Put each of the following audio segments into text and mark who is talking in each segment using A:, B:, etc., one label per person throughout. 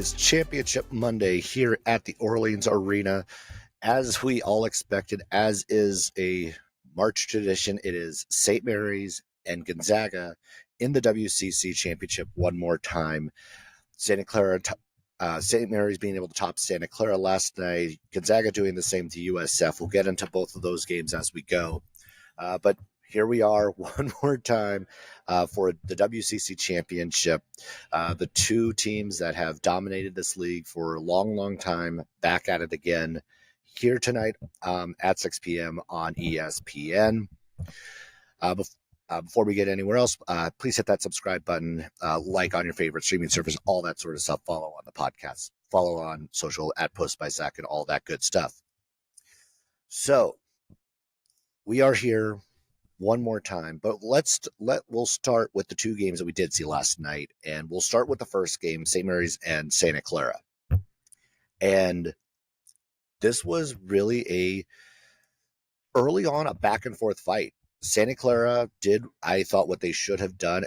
A: is Championship Monday here at the Orleans Arena. As we all expected, as is a March tradition, it is Saint Mary's and Gonzaga in the WCC Championship one more time. Santa Clara, St. Mary's being able to top Santa Clara last night. Gonzaga doing the same to USF. We'll get into both of those games as we go. But here we are one more time for the WCC Championship. The two teams that have dominated this league for a long, long time, back at it again here tonight at 6 p.m. on ESPN. Before we get anywhere else, please hit that subscribe button, like on your favorite streaming service, all that sort of stuff. Follow on the podcast, follow on social at Post by Zach, and all that good stuff. So we are here one more time, but we'll start with the two games that we did see last night, and we'll start with the first game, St. Mary's and Santa Clara. And this was really early on a back and forth fight. Santa Clara did, I thought, what they should have done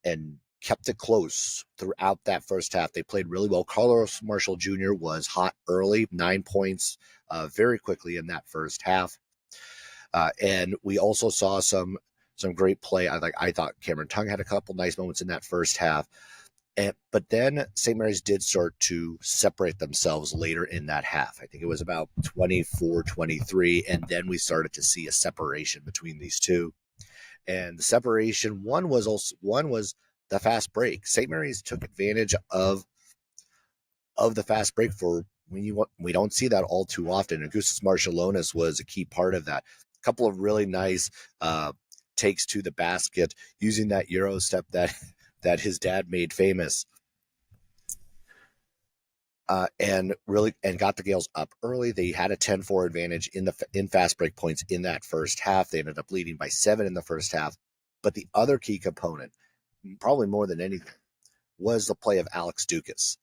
A: and kept it close throughout that first half. They played really well. Carlos Marshall Jr. was hot early, 9 points very quickly in that first half. And we also saw some great play. I thought Cameron Tongue had a couple nice moments in that first half. But then St. Mary's did start to separate themselves later in that half. I think it was about 24-23, and then we started to see a separation between these two. And the separation, one was the fast break. St. Mary's took advantage of the fast break for we don't see that all too often. Augustus marcelonis was a key part of that. A couple of really nice takes to the basket using that Euro step that his dad made famous, and got the Gaels up early. They had a 10-4 advantage in fast break points in that first half. They ended up leading by 7 in the first half. But the other key component, probably more than anything, was the play of Alex Dukas.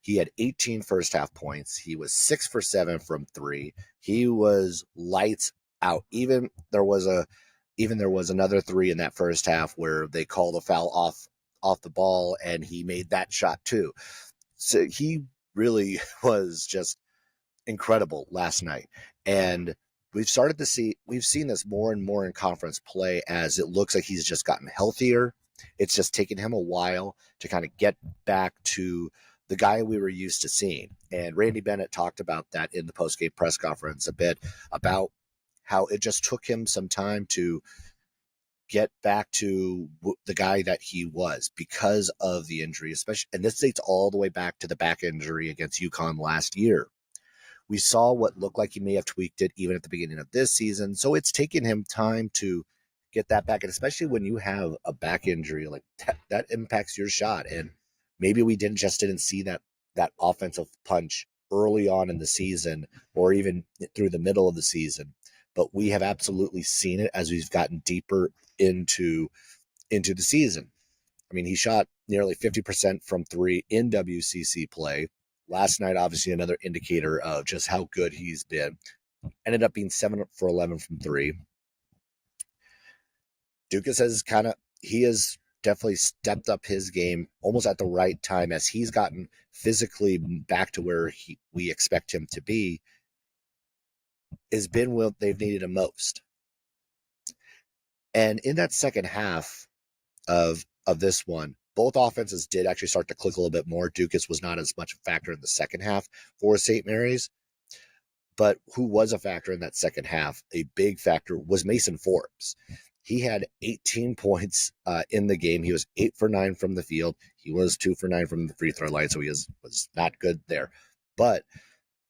A: He had 18 first half points. He was 6 for 7 from 3. He was lights out. Even there was another 3 in that first half where they called a foul off the ball, and he made that shot too. So he really was just incredible last night. And we've seen this more and more in conference play as it looks like he's just gotten healthier. It's just taken him a while to kind of get back to the guy we were used to seeing. And Randy Bennett talked about that in the post-game press conference a bit, about how it just took him some time to get back to the guy that he was because of the injury, especially, and this dates all the way back to the back injury against UConn last year. We saw what looked like he may have tweaked it even at the beginning of this season. So it's taken him time to get that back. And especially when you have a back injury like that impacts your shot. And maybe we didn't see that offensive punch early on in the season or even through the middle of the season. But we have absolutely seen it as we've gotten deeper into the season. I mean, he shot nearly 50% from 3 in WCC play. Last night, obviously, another indicator of just how good he's been. Ended up being 7 for 11 from 3. Dukas has definitely stepped up his game almost at the right time as he's gotten physically back to where we expect him to be. Has been what they've needed him most. And in that second half of this one, both offenses did actually start to click a little bit more. Dukas was not as much a factor in the second half for St. Mary's, but who was a factor in that second half, a big factor, was Mason Forbes. He had 18 points in the game. He was 8 for 9 from the field. He was 2 for 9 from the free throw line, so he was not good there. But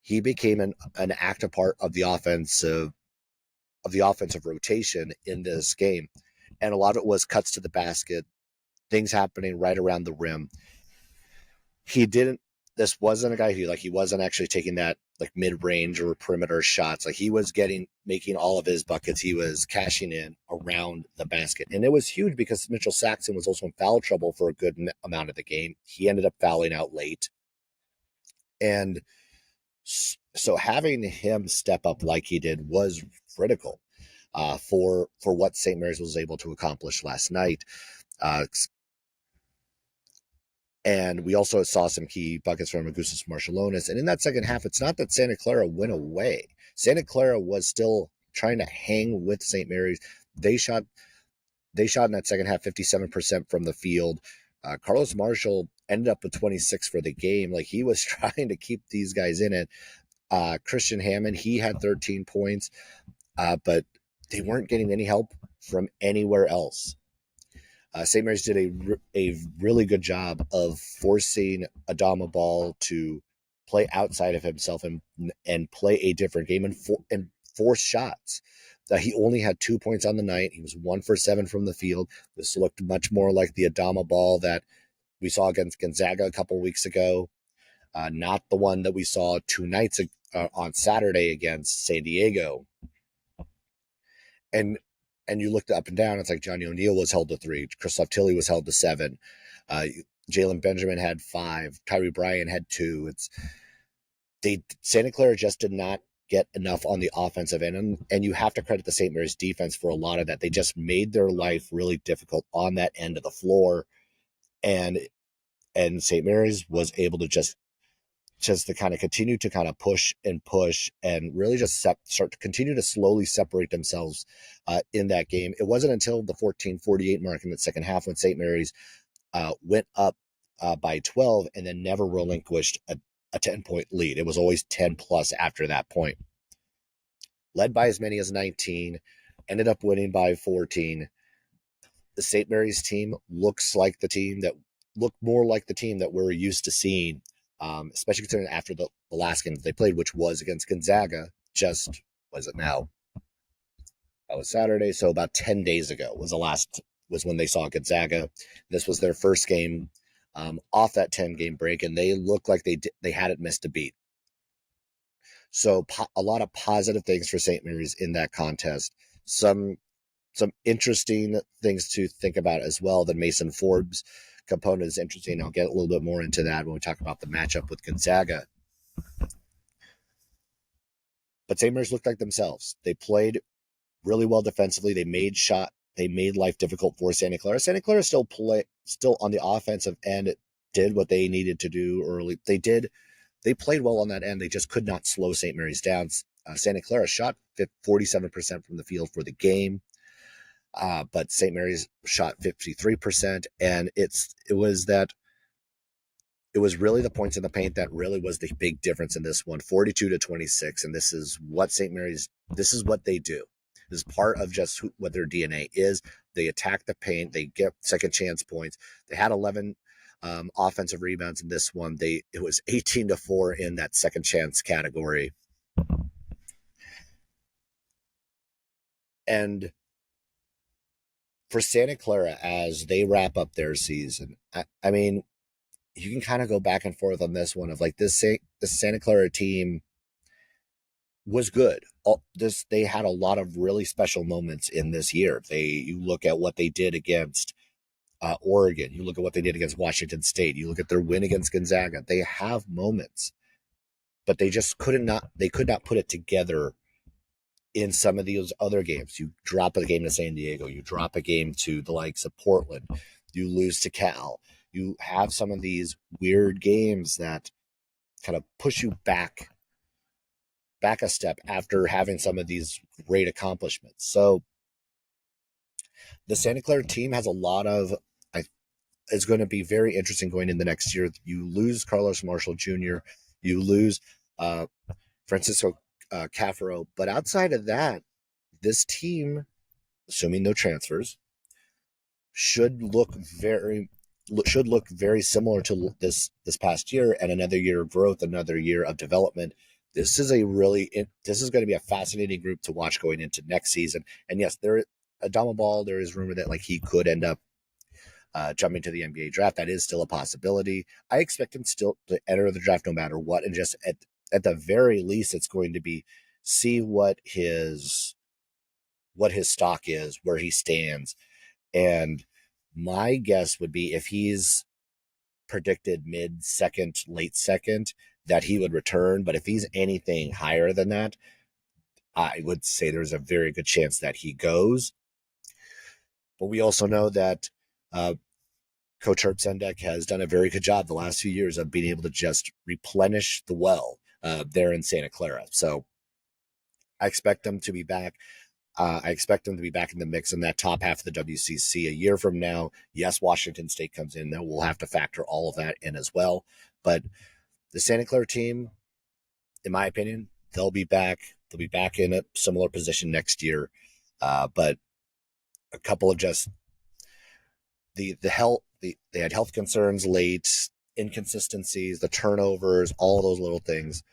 A: he became an active part of the offensive rotation in this game. And a lot of it was cuts to the basket, things happening right around the rim. This wasn't a guy who, he wasn't actually taking that mid-range or perimeter shots. He was making all of his buckets. He was cashing in around the basket. And it was huge because Mitchell Saxon was also in foul trouble for a good amount of the game. He ended up fouling out late. And so having him step up like he did was critical for what St. Mary's was able to accomplish last night. And we also saw some key buckets from Augustus marcelonis. And in that second half, it's not that Santa Clara went away. Santa Clara was still trying to hang with St. Mary's. They shot in that second half 57% from the field. Carlos Marshall ended up with 26 for the game. Like, he was trying to keep these guys in it. Christian Hammond, he had 13 points, but they weren't getting any help from anywhere else. St. Mary's did a really good job of forcing Adama Ball to play outside of himself and play a different game and force shots. He only had 2 points on the night. He was 1 for 7 from the field. This looked much more like the Adama Ball that we saw against Gonzaga a couple weeks ago, not the one that we saw 2 nights on Saturday against San Diego. And you looked up and down, it's like Johnny O'Neal was held to 3. Christoph Tilley was held to 7. Jalen Benjamin had 5. Tyree Bryan had 2. Santa Clara just did not get enough on the offensive end. And you have to credit the St. Mary's defense for a lot of that. They just made their life really difficult on that end of the floor. And St. Mary's was able to just to kind of continue to kind of push and really just start to continue to slowly separate themselves in that game. It wasn't until the 14:48 mark in the second half when St. Mary's went up by 12 and then never relinquished a 10-point lead. It was always 10 plus after that point. Led by as many as 19, ended up winning by 14. The St. Mary's team looks like the team that looked more like the team that we're used to seeing. Especially considering after the last game they played, which was against Gonzaga, was Saturday, so about 10 days ago was when they saw Gonzaga. This was their first game off that 10-game break, and they looked like they hadn't missed a beat. So a lot of positive things for St. Mary's in that contest. Some interesting things to think about as well. The Mason Forbes component is interesting. I'll get a little bit more into that when we talk about the matchup with Gonzaga. But St. Mary's looked like themselves. They played really well defensively. They made life difficult for Santa Clara. Santa Clara still on the offensive end did what they needed to do early. They played well on that end. They just could not slow St. Mary's down. Santa Clara shot 47% from the field for the game. But St. Mary's shot 53%, and it was really the points in the paint that really was the big difference in this one, 42-26, and this is what they do. This is part of just what their DNA is. They attack the paint, they get second chance points. They had 11 offensive rebounds in this one. It was 18-4 in that second chance category. And for Santa Clara, as they wrap up their season, I mean, you can kind of go back and forth on this one of like this Santa Clara team was good. They had a lot of really special moments in this year. You look at what they did against Oregon. You look at what they did against Washington State. You look at their win against Gonzaga. They have moments, but they just could not put it together in some of these other games. You drop a game to San Diego. You drop a game to the likes of Portland. You lose to Cal. You have some of these weird games that kind of push you back a step after having some of these great accomplishments. So the Santa Clara team has a lot of, it's going to be very interesting going in the next year. You lose Carlos Marshall Jr., you lose Francisco Cafaro, but outside of that, this team, assuming no transfers, should look very similar to this past year, and another year of growth, another year of development. This is going to be a fascinating group to watch going into next season. And yes, Adama Ball, there is rumor that like he could end up jumping to the NBA draft. That is still a possibility. I expect him still to enter the draft no matter what, and just at the very least, it's going to be see what his stock is, where he stands. And my guess would be if he's predicted mid-second, late second, that he would return. But if he's anything higher than that, I would say there's a very good chance that he goes. But we also know that Coach Herb Sendek has done a very good job the last few years of being able to just replenish the well there in Santa Clara. So I expect them to be back. I expect them to be back in the mix in that top half of the WCC a year from now. Yes, Washington State comes in. Then we'll have to factor all of that in as well. But the Santa Clara team, in my opinion, they'll be back. They'll be back in a similar position next year. But a couple of just the health, they had health concerns late, inconsistencies, the turnovers, all those little things.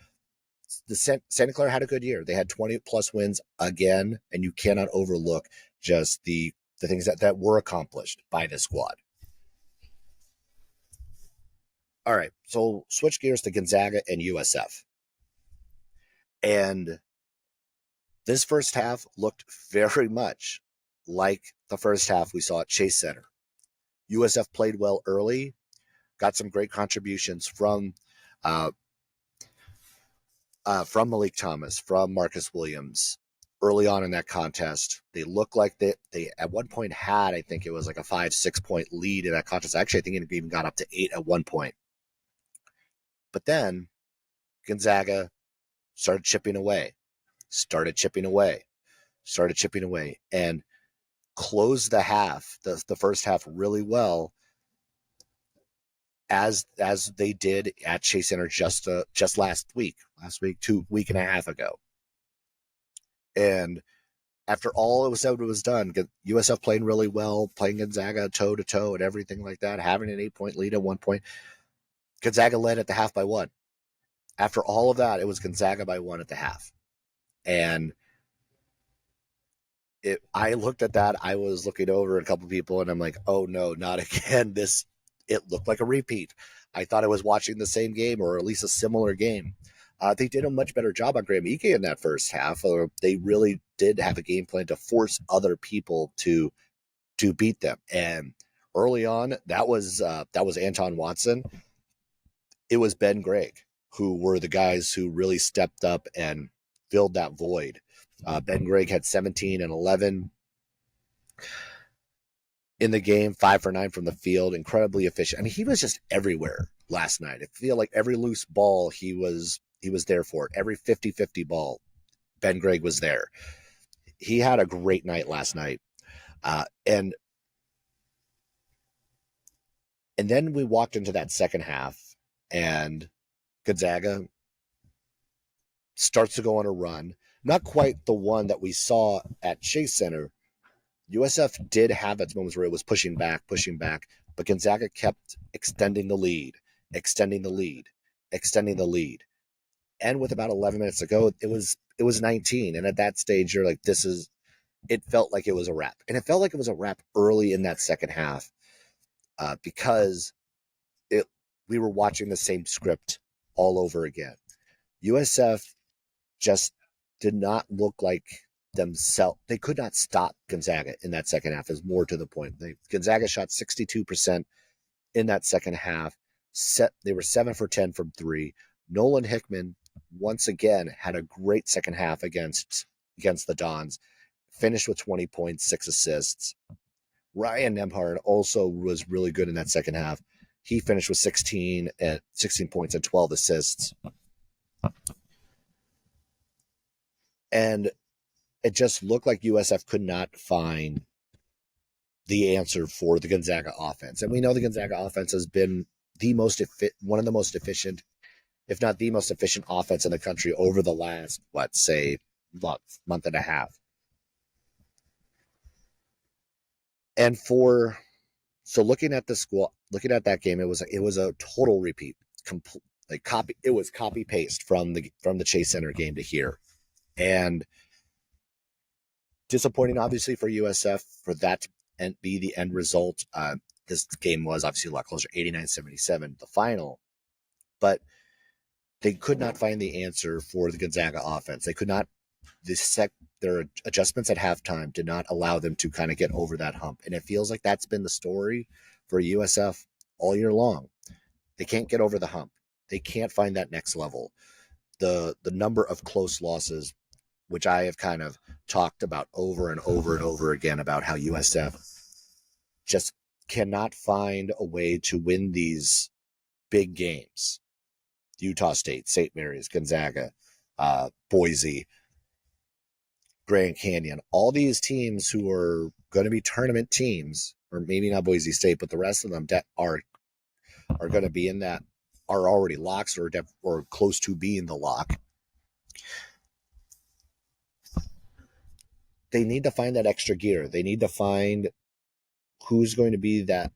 A: The Santa Clara had a good year. They had 20 plus wins again, and you cannot overlook just the things that were accomplished by this squad. All right, so switch gears to Gonzaga and USF. And this first half looked very much like the first half we saw at Chase Center. USF played well early, got some great contributions from Malik Thomas, from Marcus Williams early on in that contest. They looked like they at one point had, I think it was like a 5-6 point lead in that contest. Actually, I think it even got up to 8 at one point. But then Gonzaga started chipping away, and closed the half, the first half, really well, as they did at Chase Center just last week, 2 week and a half ago. And after all it was said was done, USF playing really well, playing Gonzaga toe to toe and everything like that, having an 8 point lead at one point. Gonzaga led at the half by 1. After all of that, it was Gonzaga by 1 at the half. And I looked at that. I was looking over at a couple of people, and I'm like, oh no, not again. It looked like a repeat. I thought I was watching the same game, or at least a similar game. They did a much better job on Graham Ike in that first half. They really did have a game plan to force other people to beat them. And early on, that was Anton Watson. It was Ben Gregg, who were the guys who really stepped up and filled that void. Ben Gregg had 17 and 11 in the game, 5 for 9 from the field, incredibly efficient. I mean, he was just everywhere last night. I feel like every loose ball he was there for it. Every 50-50 ball, Ben Gregg was there. He had a great night last night. And then we walked into that second half, and Gonzaga starts to go on a run. Not quite the one that we saw at Chase Center. USF did have its moments where it was pushing back, but Gonzaga kept extending the lead. And with about 11 minutes to go, it was 19. And at that stage, you're like, it felt like it was a wrap. And it felt like it was a wrap early in that second half because we were watching the same script all over again. USF just did not look like themselves. They could not stop Gonzaga in that second half, is more to the point. Gonzaga shot 62% in that second half. They were 7 for 10 from 3. Nolan Hickman, once again, had a great second half against the Dons. Finished with 20 points, 6 assists. Ryan Nembhard also was really good in that second half. He finished with 16 points and 12 assists. And it just looked like USF could not find the answer for the Gonzaga offense. And we know the Gonzaga offense has been one of the most efficient, if not the most efficient offense in the country over the last, month and a half. And looking at that game, it was a total repeat. It was copy paste from the Chase Center game to here. And disappointing, obviously, for USF for that to be the end result. This game was obviously a lot closer, 89-77, the final. But they could not find the answer for the Gonzaga offense. They could not. Their adjustments at halftime did not allow them to kind of get over that hump. And it feels like that's been the story for USF all year long. They can't get over the hump. They can't find that next level. The number of close losses, which I have kind of talked about over and over and over again, about how USF just cannot find a way to win these big games. Utah State, St. Mary's, Gonzaga, Boise, Grand Canyon, all these teams who are going to be tournament teams, or maybe not Boise State, but the rest of them that are going to be in that, are already locks or close to being the lock. They need to find that extra gear. They need to find who's going to be that,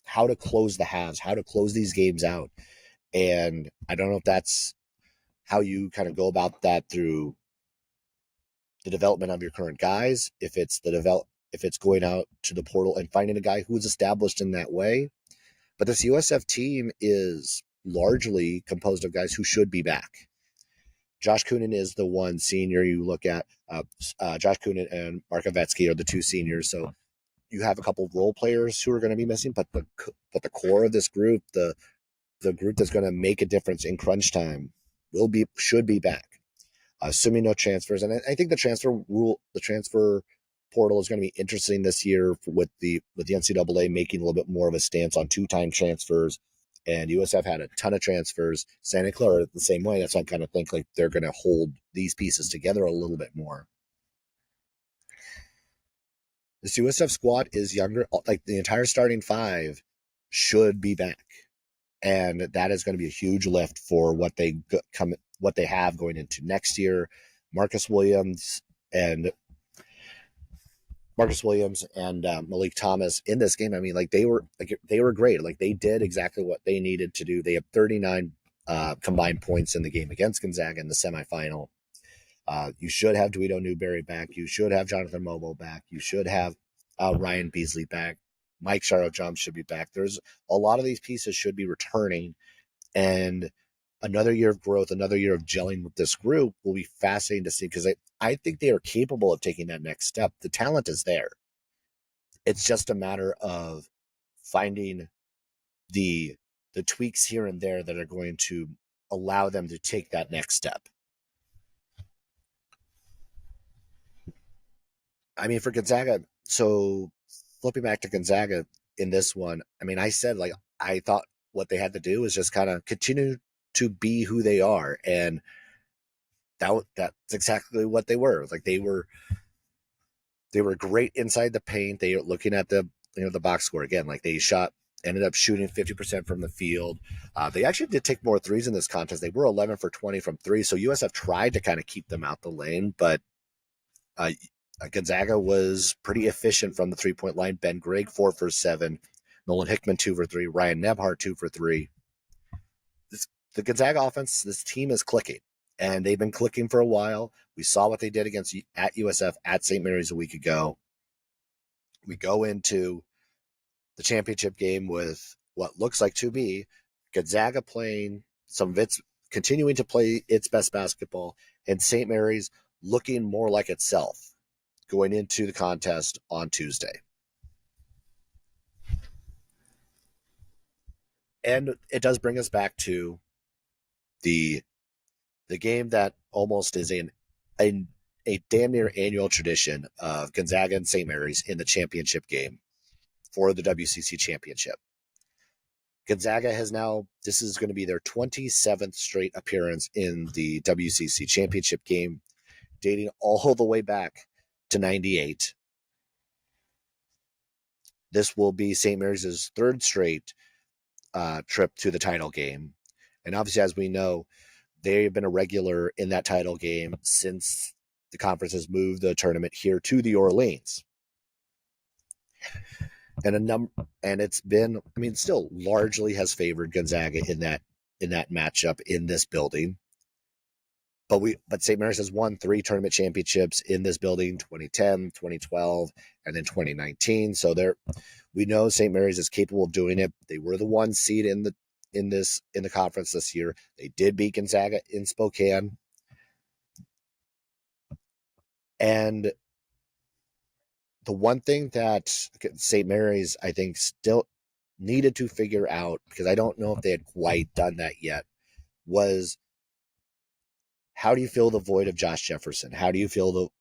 A: how to close the halves, how to close these games out. And I don't know if that's how you kind of go about that through the development of your current guys, if it's going out to the portal and finding a guy who's established in that way. But this USF team is largely composed of guys who should be back. Josh Coonan is the one senior you look at. Josh Coonan and Mark Ovetsky are the two seniors. So you have a couple of role players who are going to be missing, but the core of this group, the group that's going to make a difference in crunch time, should be back. Assuming no transfers. And I think the transfer portal is going to be interesting this year with the NCAA making a little bit more of a stance on 2-time transfers. And USF had a ton of transfers. Santa Clara the same way. That's why I kind of think like they're going to hold these pieces together a little bit more. This USF squad is younger. Like the entire starting five should be back. And that is going to be a huge lift for what they have going into next year. Marcus Williams and Malik Thomas in this game. I mean, they were great. Like they did exactly what they needed to do. They have 39 combined points in the game against Gonzaga in the semifinal. You should have Duito Newberry back. You should have Jonathan Momo back. You should have Ryan Beasley back. Mike Sharrow-Jump should be back. There's a lot of these pieces should be returning, and another year of growth, another year of gelling with this group will be fascinating to see, because I think they are capable of taking that next step. The talent is there. It's just a matter of finding the tweaks here and there that are going to allow them to take that next step. I mean, for Gonzaga, so flipping back to Gonzaga in this one, I mean, I said, like, I thought what they had to do was just kind of continue to be who they are. And that's exactly what they were. Like they were great inside the paint. They were looking at the box score again. Like they ended up shooting 50% from the field. They actually did take more threes in this contest. They were 11 for 20 from three. So USF tried to kind of keep them out the lane, but Gonzaga was pretty efficient from the 3-point line. Ben Gregg 4 for 7, Nolan Hickman 2 for 3, Ryan Nebhart 2 for 3. The Gonzaga offense, this team is clicking, and they've been clicking for a while. We saw what they did at USF at St. Mary's a week ago. We go into the championship game with what looks like to be Gonzaga playing some of its, continuing to play its best basketball, and St. Mary's looking more like itself going into the contest on Tuesday. And it does bring us back to the game that almost is a damn near annual tradition of Gonzaga and Saint Mary's in the championship game for the WCC Championship. Gonzaga this is going to be their 27th straight appearance in the WCC Championship game, dating all the way back to 98. This will be St. Mary's' third straight trip to the title game. And obviously, as we know, they've been a regular in that title game since the conference has moved the tournament here to the Orleans. And it's been, I mean, still largely has favored Gonzaga in that matchup in this building. But St. Mary's has won 3 tournament championships in this building, 2010, 2012, and then 2019. So we know St. Mary's is capable of doing it. They were the 1 seed in the conference this year. They did beat Gonzaga in Spokane. And the one thing that St. Mary's, I think, still needed to figure out, because I don't know if they had quite done that yet, was how do you fill the void of Josh Jefferson? How do you fill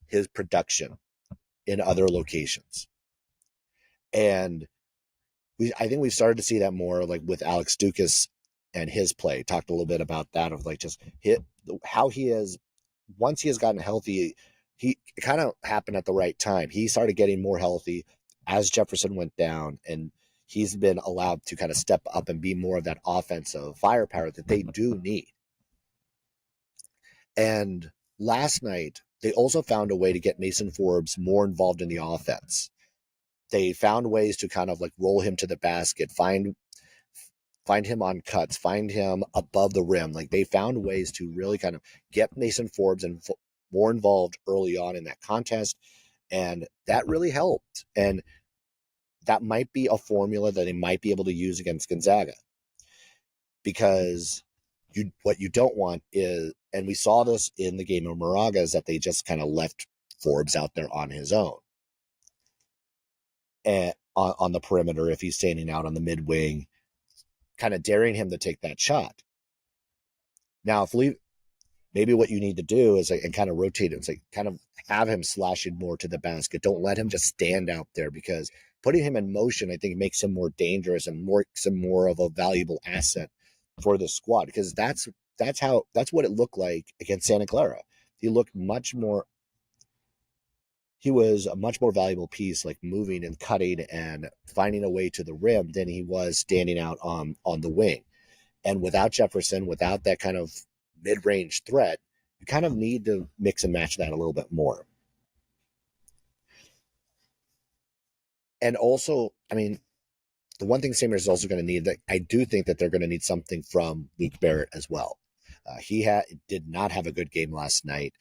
A: his production in other locations? And I think we've started to see that more like with Alex Dukas and his play. Talked a little bit about that of like just how he is once he has gotten healthy. It kind of happened at the right time. He started getting more healthy as Jefferson went down, and he's been allowed to kind of step up and be more of that offensive firepower that they do need. And last night, they also found a way to get Mason Forbes more involved in the offense. They found ways to kind of like roll him to the basket, find him on cuts, find him above the rim. Like they found ways to really kind of get Mason Forbes and more involved early on in that contest. And that really helped. And that might be a formula that they might be able to use against Gonzaga. Because what you don't want is, and we saw this in the game of Moraga, is that they just kind of left Forbes out there on his own. And on the perimeter, if he's standing out on the mid wing, kind of daring him to take that shot. Now, maybe what you need to do is and kind of rotate it. It's like kind of have him slashing more to the basket. Don't let him just stand out there, because putting him in motion, I think, makes him more dangerous and makes him more of a valuable asset for the squad. Because that's what it looked like against Santa Clara. He was a much more valuable piece, like moving and cutting and finding a way to the rim than he was standing out on the wing. And without Jefferson, without that kind of mid-range threat, you kind of need to mix and match that a little bit more. And also, I mean, the one thing St. Mary's is also going to need, that I do think that they're going to need something from Luke Barrett as well. He did not have a good game last night.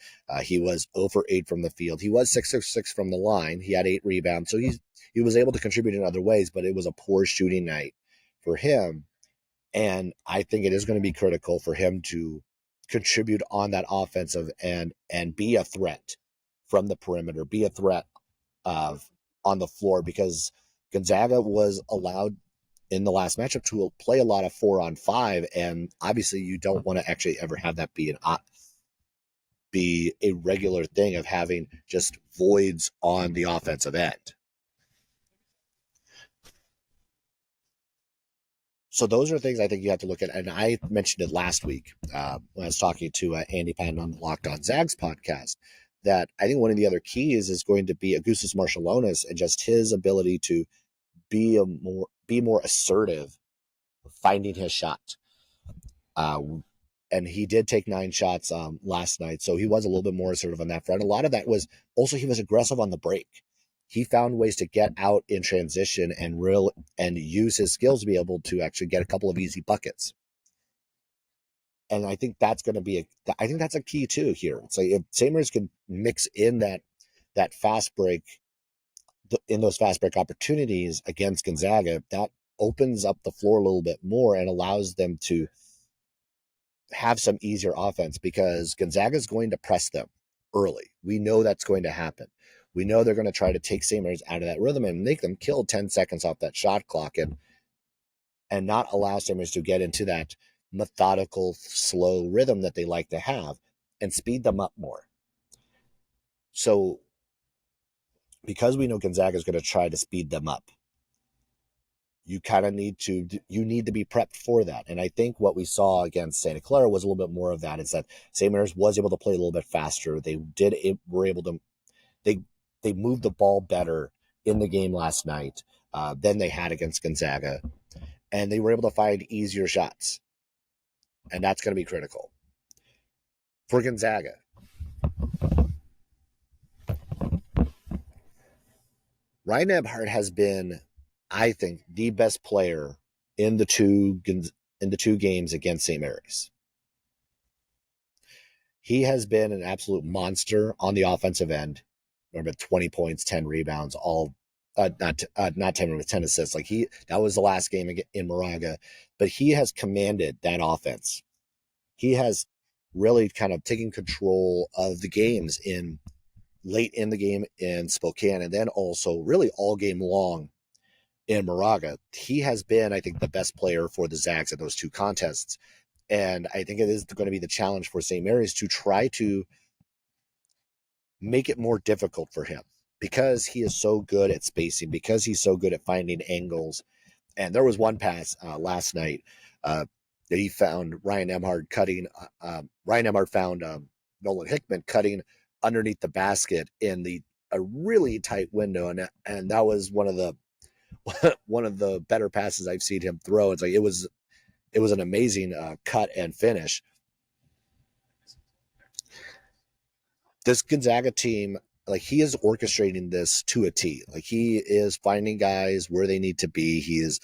A: He was 0 for 8 from the field. He was 6 for 6 from the line. He had 8 rebounds, so he was able to contribute in other ways, but it was a poor shooting night for him. And I think it is going to be critical for him to contribute on that offensive end and be a threat from the perimeter, be a threat on the floor, because Gonzaga was allowed in the last matchup to play a lot of 4-on-5, and obviously you don't want to actually ever have that be a regular thing of having just voids on the offensive end. So those are things I think you have to look at, and I mentioned it last week when I was talking to Andy Patton on the Locked On Zags podcast, that I think one of the other keys is going to be Augustus marcelonis and just his ability to be more assertive, finding his shot. And he did take 9 shots last night, so he was a little bit more assertive on that front. A lot of that was also he was aggressive on the break. He found ways to get out in transition and use his skills to be able to actually get a couple of easy buckets. And I think that's going to be I think that's a key too here. It's like if St. Mary's can mix in that fast break, in those fast break opportunities against Gonzaga, that opens up the floor a little bit more and allows them to have some easier offense, because Gonzaga is going to press them early. We know that's going to happen. We know they're going to try to take St. Mary's out of that rhythm and make them kill 10 seconds off that shot clock and not allow St. Mary's to get into that methodical, slow rhythm that they like to have and speed them up more. So because we know Gonzaga is going to try to speed them up, you kind of need to be prepped for that. And I think what we saw against Santa Clara was a little bit more of that, is that St. Mary's was able to play a little bit faster. They moved the ball better in the game last night than they had against Gonzaga. And they were able to find easier shots. And that's going to be critical. For Gonzaga, Ryan Nebhart has been, I think, the best player in the two games against St. Mary's. He has been an absolute monster on the offensive end. Remember, 20 points, 10 rebounds, all not 10 rebounds, 10 assists. Like that was the last game in Moraga, but he has commanded that offense. He has really kind of taken control of the games late in the game in Spokane, and then also really all game long in Moraga. He has been, I think, the best player for the Zags at those two contests. And I think it is going to be the challenge for St. Mary's to try to make it more difficult for him, because he is so good at spacing, because he's so good at finding angles. And there was one pass last night that he found Ryan Emhart cutting. Ryan Emhart found Nolan Hickman cutting underneath the basket in a really tight window, and that was one of the better passes I've seen him throw. It's like it was an amazing cut and finish. This Gonzaga team, like, he is orchestrating this to a T. Like, he is finding guys where they need to be. He's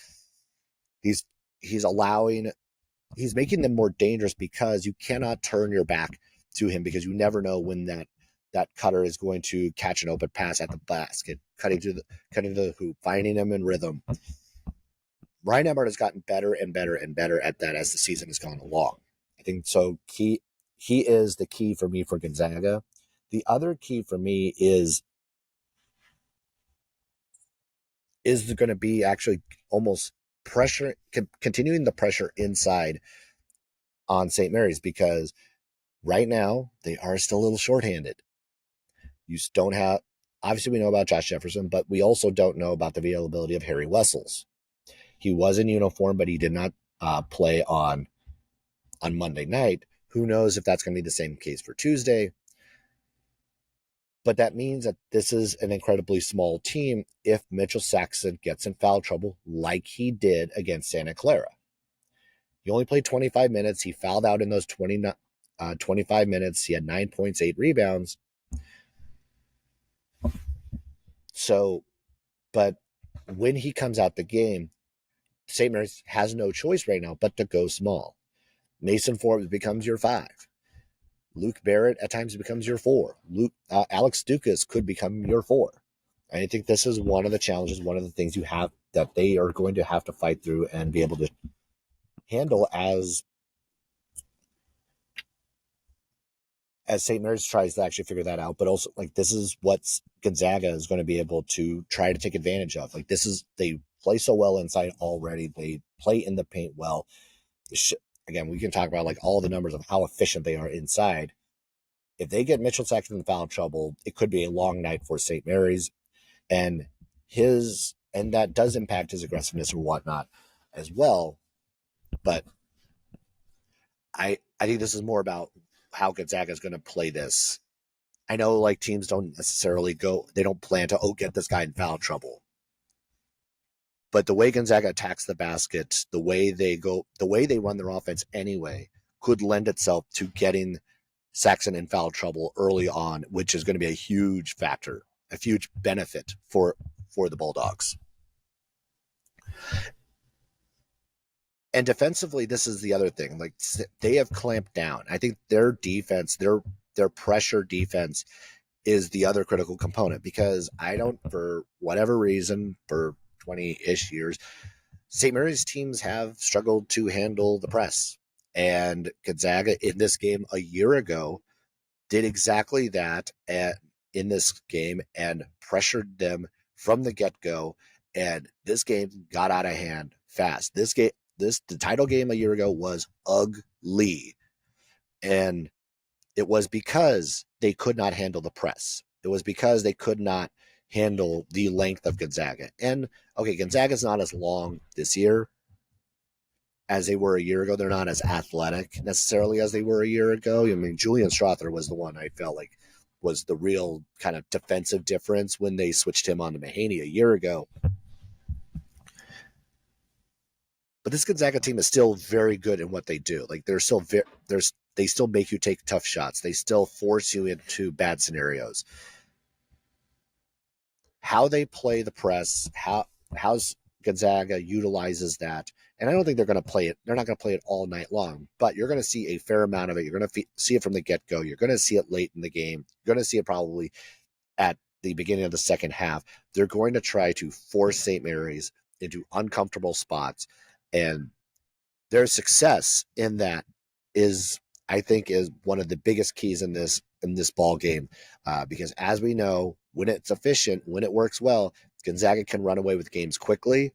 A: making them more dangerous because you cannot turn your back to him, because you never know when that cutter is going to catch an open pass at the basket, cutting to the hoop, finding him in rhythm. Ryan Emhart has gotten better and better and better at that as the season has gone along. I think so. He is the key for me for Gonzaga. The other key for me is going to be actually almost pressure, continuing the pressure inside on St. Mary's, because right now they are still a little shorthanded. You don't have, obviously we know about Josh Jefferson, but we also don't know about the availability of Harry Wessels. He was in uniform, but he did not play on Monday night. Who knows if that's going to be the same case for Tuesday? But that means that this is an incredibly small team if Mitchell Saxon gets in foul trouble like he did against Santa Clara. He only played 25 minutes. He fouled out in those 25 minutes. He had 9 points, 8 rebounds. So, but when he comes out the game, St. Mary's has no choice right now but to go small. Mason Forbes becomes your 5. Luke Barrett at times becomes your 4. Alex Dukas could become your 4. I think this is one of the challenges, one of the things you have that they are going to have to fight through and be able to handle as St. Mary's tries to actually figure that out. But also, like, this is what Gonzaga is going to be able to try to take advantage of. Like, they play so well inside already. They play in the paint well. Again, we can talk about like all the numbers of how efficient they are inside. If they get Mitchell Saxon in foul trouble, it could be a long night for St. Mary's, and that does impact his aggressiveness or whatnot as well. But I think this is more about how Gonzaga is going to play this. I know like teams don't necessarily they don't plan to get this guy in foul trouble. But the way Gonzaga attacks the basket, the way they run their offense anyway, could lend itself to getting Saxon in foul trouble early on, which is going to be a huge factor, a huge benefit for the Bulldogs. And defensively, this is the other thing. Like, they have clamped down. I think their defense, their pressure defense is the other critical component, because for whatever reason, for 20-ish years, St. Mary's teams have struggled to handle the press. And Gonzaga in this game a year ago did exactly that in this game and pressured them from the get-go. And this game got out of hand fast. The title game a year ago was ugly. And it was because they could not handle the press. It was because they could not handle the length of Gonzaga. And okay, Gonzaga's not as long this year as they were a year ago. They're not as athletic necessarily as they were a year ago. I mean, Julian Strother was the one I felt like was the real kind of defensive difference when they switched him on to Mahaney a year ago. But this Gonzaga team is still very good in what they do. Like, they still make you take tough shots. They still force you into bad scenarios. How they play the press, how Gonzaga utilizes that, and I don't think they're going to play it. They're not going to play it all night long, but you're going to see a fair amount of it. You're going to see it from the get-go. You're going to see it late in the game. You're going to see it probably at the beginning of the second half. They're going to try to force St. Mary's into uncomfortable spots, and their success in that I think is one of the biggest keys in this ball game, because as we know, when it's efficient, when it works well, Gonzaga can run away with games quickly.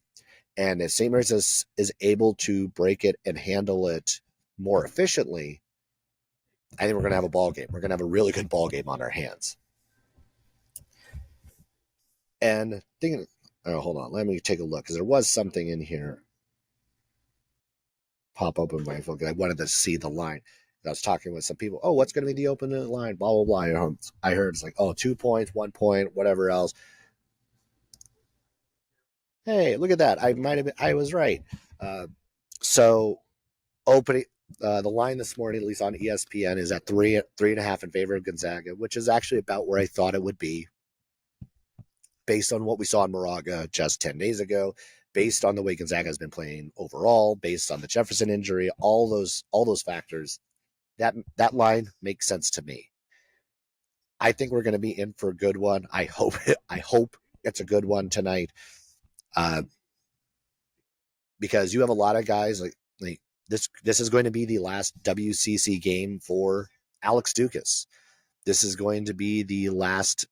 A: And if St. Mary's is able to break it and handle it more efficiently, I think we're going to have a ball game. We're going to have a really good ball game on our hands. And thinking, oh, hold on, let me take a look, because there was something in here pop up in my phone. I wanted to see the line. I was talking with some people. Oh, what's going to be the opening line? Blah, blah, blah. I heard it's like, oh, 2 points, 1 point, whatever else. Hey, look at that. I was right. So opening, the line this morning, at least on ESPN, is at 3.5 in favor of Gonzaga, which is actually about where I thought it would be, based on what we saw in Moraga just 10 days ago, based on the way Gonzaga has been playing overall, based on the Jefferson injury, all those factors. That line makes sense to me. I think we're going to be in for a good one. I hope it's a good one tonight, because you have a lot of guys like this. This is going to be the last WCC game for Alex Dukas. This is going to be the last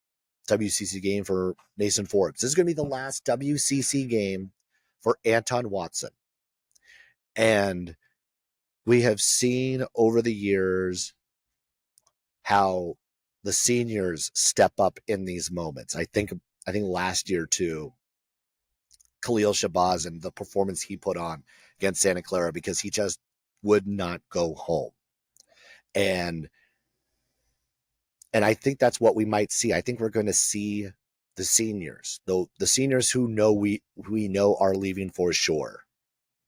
A: WCC game for Mason Forbes. This is going to be the last WCC game for Anton Watson. And we have seen over the years how the seniors step up in these moments. I think last year too, Khalil Shabazz and the performance he put on against Santa Clara, because he just would not go home. And I think that's what we might see. I think we're going to see the seniors, though, the seniors who know we know are leaving for sure,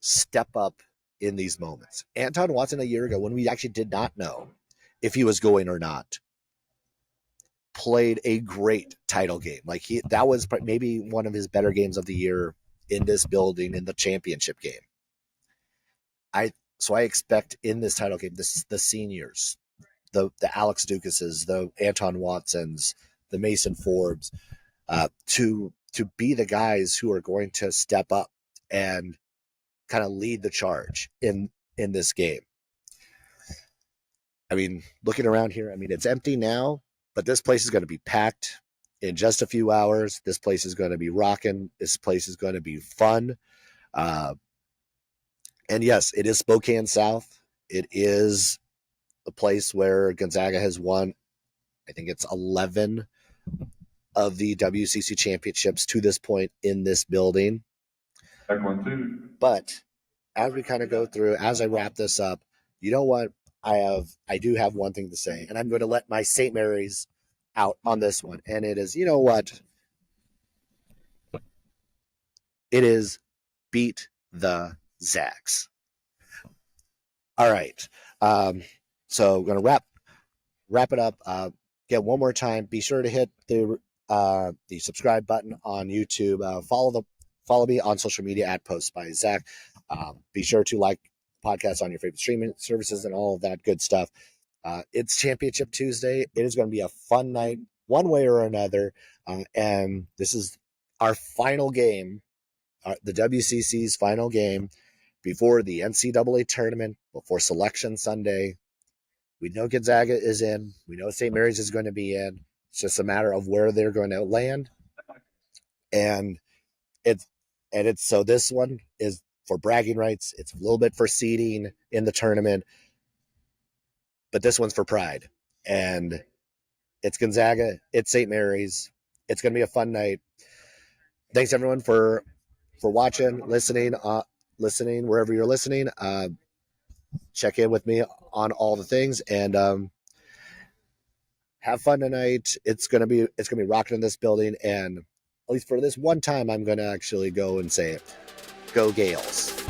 A: step up in these moments. Anton Watson, a year ago, when we actually did not know if he was going or not, played a great title game. Like that was maybe one of his better games of the year in this building in the championship game. So I expect in this title game, the seniors, the Alex Dukases, the Anton Watsons, the Mason Forbes, to be the guys who are going to step up and kind of lead the charge in this game. I mean, looking around here, I mean, it's empty now, but this place is going to be packed in just a few hours. This place is going to be rocking. This place is going to be fun. And yes, it is Spokane South. It is a place where Gonzaga has won, I think it's 11 of the WCC championships to this point in this building. But as we kind of go through, as I wrap this up, you know what? I do have one thing to say, and I'm going to let my Saint Mary's out on this one. And it is, you know what? It is beat the Zags. All right. So I'm going to wrap it up. Again, one more time, be sure to hit the subscribe button on YouTube. Follow me on social media at Posts by Zach. Be sure to like podcasts on your favorite streaming services and all of that good stuff. It's Championship Tuesday. It is going to be a fun night, one way or another. And this is our final game, the WCC's final game before the NCAA tournament, before Selection Sunday. We know Gonzaga is in. We know St. Mary's is going to be in. It's just a matter of where they're going to land. And so this one is for bragging rights. It's a little bit for seeding in the tournament, but this one's for pride. And it's Gonzaga. It's St. Mary's. It's going to be a fun night. Thanks everyone for watching, listening wherever you're listening. Check in with me on all the things, and have fun tonight. It's gonna be rocking in this building, and at least for this one time, I'm gonna actually go and say it. Go Gaels.